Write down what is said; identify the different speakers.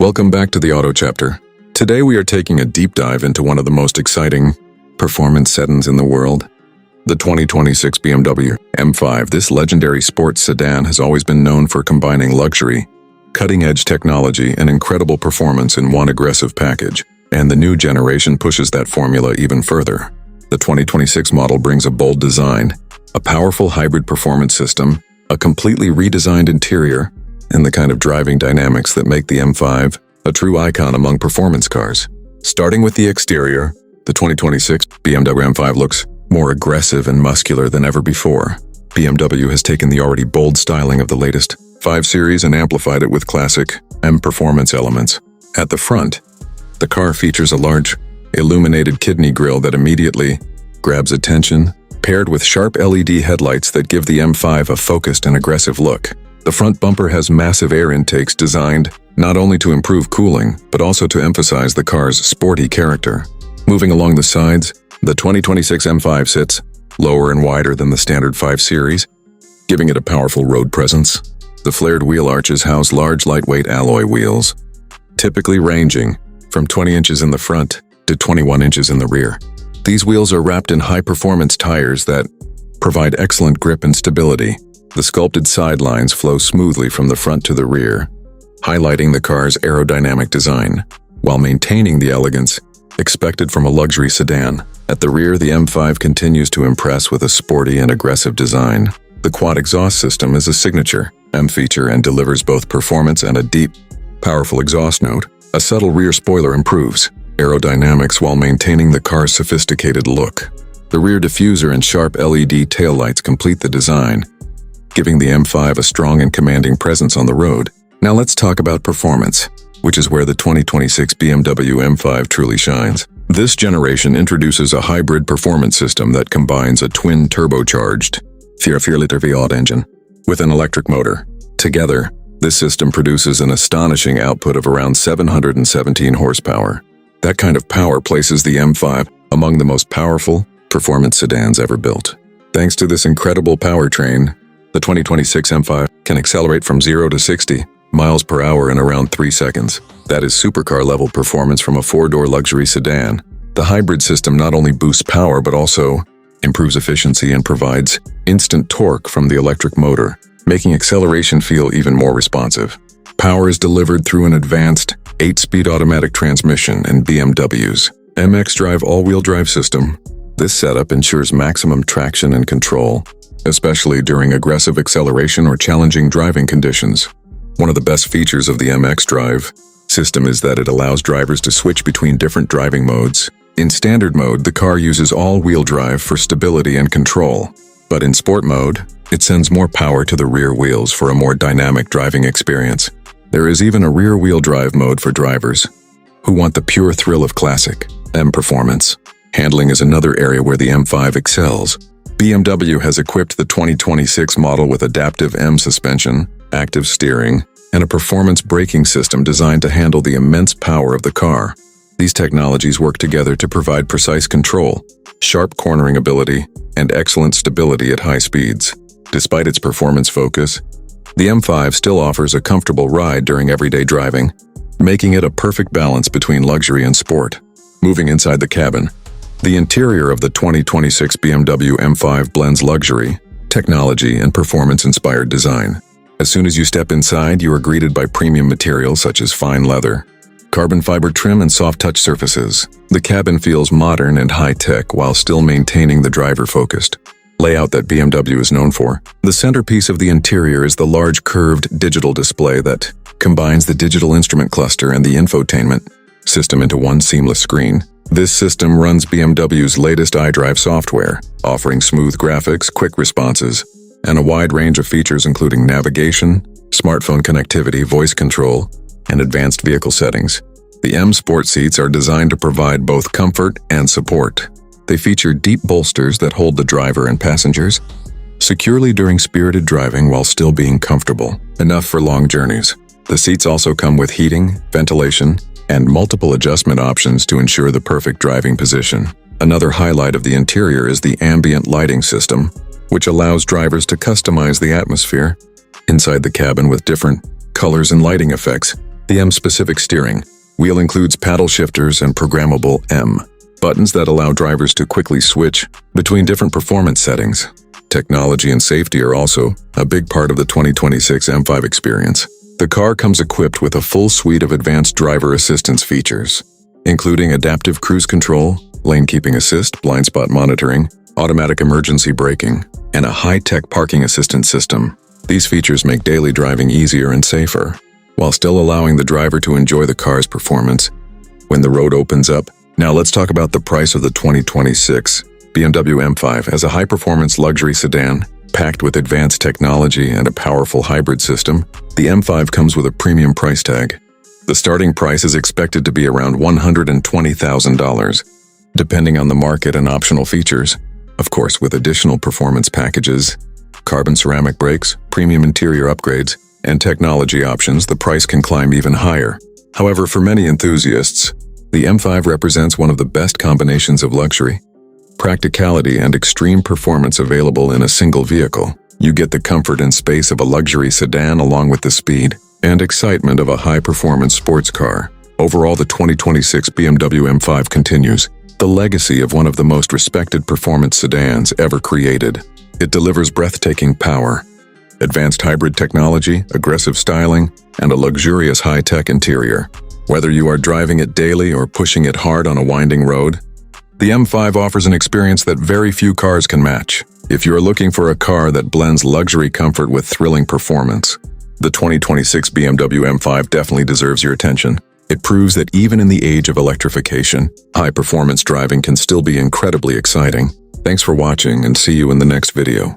Speaker 1: Welcome back to the Auto Chapter. Today we are taking a deep dive into one of the most exciting performance sedans in the world, the 2026 BMW M5. This legendary sports sedan has always been known for combining luxury, cutting-edge technology, and incredible performance in one aggressive package, and the new generation pushes that formula even further. The 2026 model brings a bold design, a powerful hybrid performance system, a completely redesigned interior, and the kind of driving dynamics that make the M5 a true icon among performance cars. Starting with the exterior, the 2026 BMW M5 looks more aggressive and muscular than ever before. BMW has taken the already bold styling of the latest 5 Series and amplified it with classic M performance elements. At the front, the car features a large, illuminated kidney grille that immediately grabs attention, paired with sharp LED headlights that give the M5 a focused and aggressive look. The front bumper has massive air intakes designed not only to improve cooling, but also to emphasize the car's sporty character. Moving along the sides, the 2026 M5 sits lower and wider than the standard 5 Series, giving it a powerful road presence. The flared wheel arches house large lightweight alloy wheels, typically ranging from 20 inches in the front to 21 inches in the rear. These wheels are wrapped in high-performance tires that provide excellent grip and stability. The sculpted side lines flow smoothly from the front to the rear, highlighting the car's aerodynamic design, while maintaining the elegance expected from a luxury sedan. At the rear, the M5 continues to impress with a sporty and aggressive design. The quad exhaust system is a signature M feature and delivers both performance and a deep, powerful exhaust note. A subtle rear spoiler improves aerodynamics while maintaining the car's sophisticated look. The rear diffuser and sharp LED taillights complete the design, giving the M5 a strong and commanding presence on the road. Now let's talk about performance, which is where the 2026 BMW M5 truly shines. This generation introduces a hybrid performance system that combines a twin turbocharged 4.4-liter V8 engine with an electric motor. Together, this system produces an astonishing output of around 717 horsepower. That kind of power places the M5 among the most powerful performance sedans ever built. Thanks to this incredible powertrain, the 2026 M5 can accelerate from 0 to 60 miles per hour in around 3 seconds. That is supercar-level performance from a 4-door luxury sedan. The hybrid system not only boosts power but also improves efficiency and provides instant torque from the electric motor, making acceleration feel even more responsive. Power is delivered through an advanced 8-speed automatic transmission and BMW's M xDrive all-wheel drive system. This setup ensures maximum traction and control, especially during aggressive acceleration or challenging driving conditions. One of the best features of the M xDrive system is that it allows drivers to switch between different driving modes. In standard mode, the car uses all-wheel drive for stability and control, but in sport mode, it sends more power to the rear wheels for a more dynamic driving experience. There is even a rear-wheel drive mode for drivers who want the pure thrill of classic M performance. Handling is another area where the M5 excels. BMW has equipped the 2026 model with adaptive M suspension, active steering, and a performance braking system designed to handle the immense power of the car. These technologies work together to provide precise control, sharp cornering ability, and excellent stability at high speeds. Despite its performance focus, the M5 still offers a comfortable ride during everyday driving, making it a perfect balance between luxury and sport. Moving inside the cabin, the interior of the 2026 BMW M5 blends luxury, technology, and performance-inspired design. As soon as you step inside, you are greeted by premium materials such as fine leather, carbon fiber trim, and soft-touch surfaces. The cabin feels modern and high-tech while still maintaining the driver-focused layout that BMW is known for. The centerpiece of the interior is the large curved digital display that combines the digital instrument cluster and the infotainment system into one seamless screen. This system runs BMW's latest iDrive software, offering smooth graphics, quick responses, and a wide range of features including navigation, smartphone connectivity, voice control, and advanced vehicle settings. The M Sport seats are designed to provide both comfort and support. They feature deep bolsters that hold the driver and passengers securely during spirited driving while still being comfortable enough for long journeys. The seats also come with heating, ventilation, and multiple adjustment options to ensure the perfect driving position. Another highlight of the interior is the ambient lighting system, which allows drivers to customize the atmosphere inside the cabin with different colors and lighting effects. The M-specific steering wheel includes paddle shifters and programmable M buttons that allow drivers to quickly switch between different performance settings. Technology and safety are also a big part of the 2026 M5 experience. The car comes equipped with a full suite of advanced driver assistance features, including adaptive cruise control, lane keeping assist, blind spot monitoring, automatic emergency braking, and a high-tech parking assistance system. These features make daily driving easier and safer, while still allowing the driver to enjoy the car's performance when the road opens up. Now let's talk about the price of the 2026 BMW M5. As a high-performance luxury sedan, packed with advanced technology and a powerful hybrid system, the M5 comes with a premium price tag. The starting price is expected to be around $120,000, depending on the market and optional features. Of course, with additional performance packages, carbon ceramic brakes, premium interior upgrades, and technology options, the price can climb even higher. However, for many enthusiasts, the M5 represents one of the best combinations of luxury, practicality, and extreme performance available in a single vehicle. You get the comfort and space of a luxury sedan along with the speed and excitement of a high-performance sports car. Overall, the 2026 BMW M5 continues the legacy of one of the most respected performance sedans ever created. It delivers breathtaking power, advanced hybrid technology, aggressive styling, and a luxurious high-tech interior. Whether you are driving it daily or pushing it hard on a winding road, the M5 offers an experience that very few cars can match. If you're looking for a car that blends luxury comfort with thrilling performance, the 2026 BMW M5 definitely deserves your attention. It proves that even in the age of electrification, high-performance driving can still be incredibly exciting. Thanks for watching, and see you in the next video.